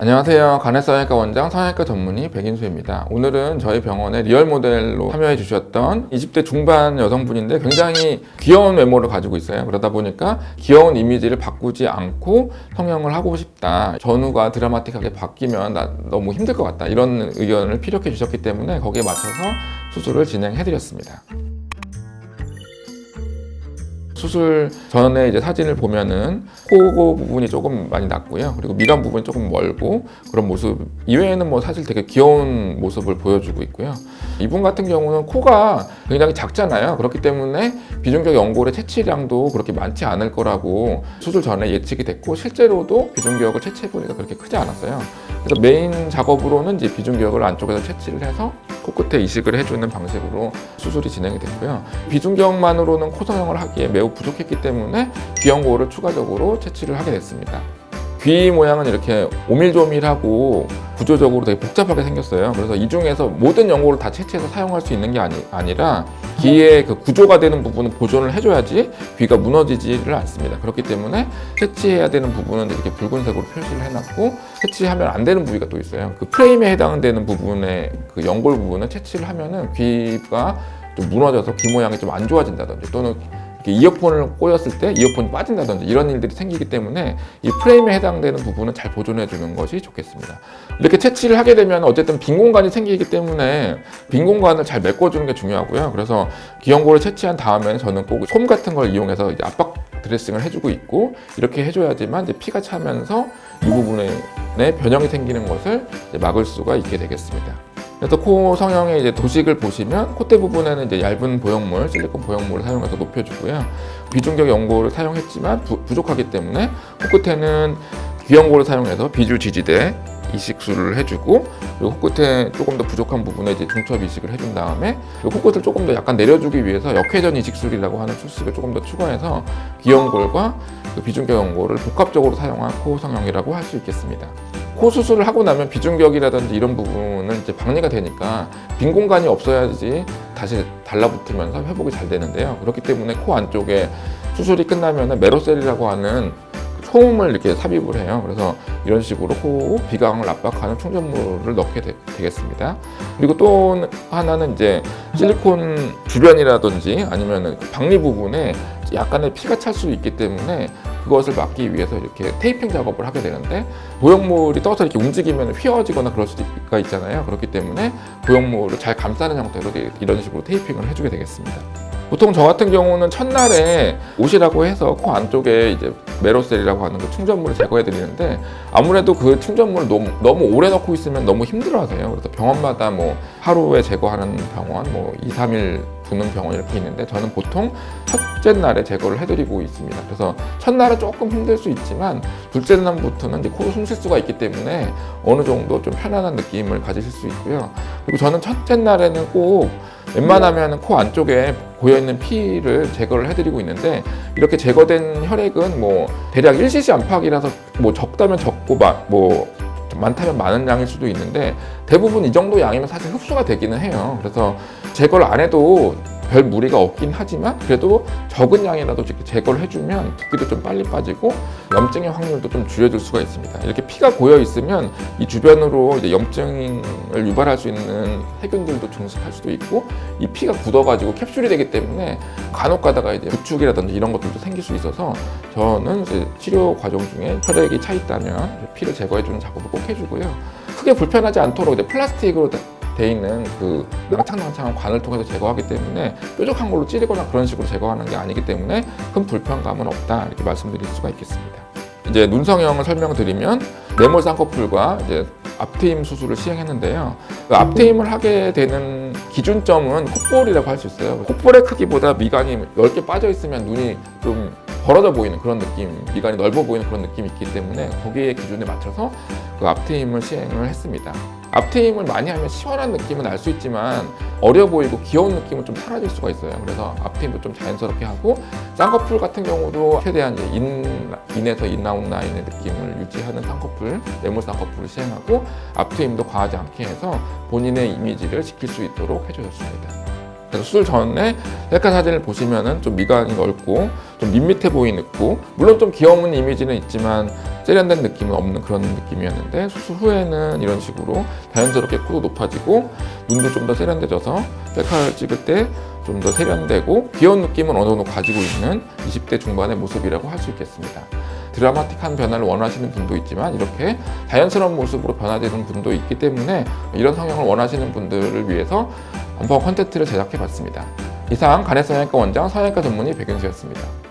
안녕하세요. 간해성형외과 원장 성형외과 전문의 백인수입니다. 오늘은 저희 병원에 리얼 모델로 참여해 주셨던 20대 중반 여성분인데 굉장히 귀여운 외모를 가지고 있어요. 그러다 보니까 귀여운 이미지를 바꾸지 않고 성형을 하고 싶다. 전후가 드라마틱하게 바뀌면 나 너무 힘들 것 같다. 이런 의견을 피력해 주셨기 때문에 거기에 맞춰서 수술을 진행해 드렸습니다. 수술 전에 이제 사진을 보면은 코 부분이 조금 많이 났고요. 그리고 미간 부분이 조금 멀고 그런 모습 이외에는 뭐 사실 되게 귀여운 모습을 보여주고 있고요. 이분 같은 경우는 코가 굉장히 작잖아요. 그렇기 때문에 비중격 연골의 채취량도 그렇게 많지 않을 거라고 수술 전에 예측이 됐고 실제로도 비중격을 채취해 보니까 그렇게 크지 않았어요. 그래서 메인 작업으로는 이제 비중격을 안쪽에서 채취를 해서 코끝에 이식을 해주는 방식으로 수술이 진행이 됐고요. 비중격만으로는 코 성형을 하기에 매우 부족했기 때문에 귀연골을 추가적으로 채취를 하게 됐습니다. 귀 모양은 이렇게 오밀조밀하고 구조적으로 되게 복잡하게 생겼어요. 그래서 이 중에서 모든 연골을 다 채취해서 사용할 수 있는 게 아니라 귀의 그 구조가 되는 부분은 보존을 해줘야지 귀가 무너지지를 않습니다. 그렇기 때문에 채취해야 되는 부분은 이렇게 붉은색으로 표시를 해놨고 채취하면 안 되는 부위가 또 있어요. 그 프레임에 해당되는 부분의 그 연골 부분은 채취를 하면은 귀가 좀 무너져서 귀 모양이 좀 안 좋아진다든지 또는 이어폰을 꽂았을 때 이어폰이 빠진다든지 이런 일들이 생기기 때문에 이 프레임에 해당되는 부분은 잘 보존해 주는 것이 좋겠습니다. 이렇게 채취를 하게 되면 어쨌든 빈 공간이 생기기 때문에 빈 공간을 잘 메꿔주는 게 중요하고요. 그래서 귀연골을 채취한 다음에는 저는 꼭 솜 같은 걸 이용해서 이제 압박 드레싱을 해주고 있고 이렇게 해줘야지만 이제 피가 차면서 이 부분에 변형이 생기는 것을 이제 막을 수가 있게 되겠습니다. 그래서 코 성형의 이제 도식을 보시면 콧대 부분에는 이제 얇은 보형물, 실리콘 보형물을 사용해서 높여주고요. 비중격 연골을 사용했지만 부족하기 때문에 코끝에는 귀연골을 사용해서 비주 지지대 이식술을 해주고 그리고 코끝에 조금 더 부족한 부분에 이제 중첩 이식을 해준 다음에 코끝을 조금 더 약간 내려주기 위해서 역회전 이식술이라고 하는 수식을 조금 더 추가해서 귀연골과 그 비중격 연골을 복합적으로 사용한 코 성형이라고 할 수 있겠습니다. 코 수술을 하고 나면 비중격이라든지 이런 부분은 이제 박리가 되니까 빈 공간이 없어야지 다시 달라붙으면서 회복이 잘 되는데요. 그렇기 때문에 코 안쪽에 수술이 끝나면 메로셀이라고 하는 소음을 이렇게 삽입을 해요. 그래서 이런 식으로 코 비강을 압박하는 충전물을 넣게 되겠습니다. 그리고 또 하나는 이제 실리콘 주변이라든지 아니면 박리 부분에 약간의 피가 찰 수 있기 때문에 그것을 막기 위해서 이렇게 테이핑 작업을 하게 되는데 보형물이 떠서 이렇게 움직이면 휘어지거나 그럴 수가 있잖아요. 그렇기 때문에 보형물을 잘 감싸는 형태로 이런 식으로 테이핑을 해주게 되겠습니다. 보통 저 같은 경우는 첫날에 옷이라고 해서 코 안쪽에 이제 메로셀이라고 하는 그 충전물을 제거해 드리는데 아무래도 그 충전물을 너무 오래 넣고 있으면 너무 힘들어 하세요. 그래서 병원마다 뭐 하루에 제거하는 병원, 뭐 2, 3일 두는 병원 이렇게 있는데 저는 보통 첫째 날에 제거를 해드리고 있습니다. 그래서 첫날은 조금 힘들 수 있지만 둘째 날부터는 이제 코로 숨 쉴 수가 있기 때문에 어느 정도 좀 편안한 느낌을 가지실 수 있고요. 그리고 저는 첫째 날에는 꼭 웬만하면 코 안쪽에 고여있는 피를 제거를 해드리고 있는데 이렇게 제거된 혈액은 뭐 대략 1cc 안팎이라서 뭐 적다면 적고 뭐 많다면 많은 양일 수도 있는데 대부분 이 정도 양이면 사실 흡수가 되기는 해요. 그래서 제거를 안 해도 별 무리가 없긴 하지만 그래도 적은 양이라도 이렇게 제거를 해주면 붓기도 좀 빨리 빠지고 염증의 확률도 좀 줄여줄 수가 있습니다. 이렇게 피가 고여 있으면 이 주변으로 이제 염증을 유발할 수 있는 세균들도 증식할 수도 있고 이 피가 굳어가지고 캡슐이 되기 때문에 간혹 가다가 이제 부축이라든지 이런 것들도 생길 수 있어서 저는 이제 치료 과정 중에 혈액이 차 있다면 피를 제거해주는 작업을 꼭 해주고요. 크게 불편하지 않도록 이제 플라스틱으로 돼 있는 그 낭창낭창한 관을 통해서 제거하기 때문에 뾰족한 걸로 찌르거나 그런 식으로 제거하는 게 아니기 때문에 큰 불편감은 없다 이렇게 말씀드릴 수가 있겠습니다. 이제 눈 성형을 설명드리면 네모 쌍꺼풀과 이제 앞트임 수술을 시행했는데요. 그 앞트임을 하게 되는 기준점은 콧볼이라고 할 수 있어요. 콧볼의 크기보다 미간이 10개 빠져 있으면 눈이 좀 벌어져 보이는 그런 느낌, 미간이 넓어 보이는 그런 느낌이 있기 때문에 거기에 기준에 맞춰서 그 앞트임을 시행을 했습니다. 앞트임을 많이 하면 시원한 느낌은 날 수 있지만 어려 보이고 귀여운 느낌은 좀 사라질 수가 있어요. 그래서 앞트임도 좀 자연스럽게 하고 쌍꺼풀 같은 경우도 최대한 이제 인에서 인아웃 라인의 느낌을 유지하는 쌍꺼풀, 네모 쌍꺼풀을 시행하고 앞트임도 과하지 않게 해서 본인의 이미지를 지킬 수 있도록 해주셨습니다. 그래서 수술 전에 셀카 사진을 보시면은 좀 미간이 넓고 좀 밋밋해 보이고 물론 좀 귀여운 이미지는 있지만 세련된 느낌은 없는 그런 느낌이었는데 수술 후에는 이런 식으로 자연스럽게 코도 높아지고 눈도 좀 더 세련돼져서 셀카를 찍을 때 좀 더 세련되고 귀여운 느낌은 어느 정도 가지고 있는 20대 중반의 모습이라고 할 수 있겠습니다. 드라마틱한 변화를 원하시는 분도 있지만 이렇게 자연스러운 모습으로 변화되는 분도 있기 때문에 이런 성형을 원하시는 분들을 위해서 안방 콘텐츠를 제작해 봤습니다. 이상 간해성형외과 원장 성형외과 전문의 백윤수였습니다.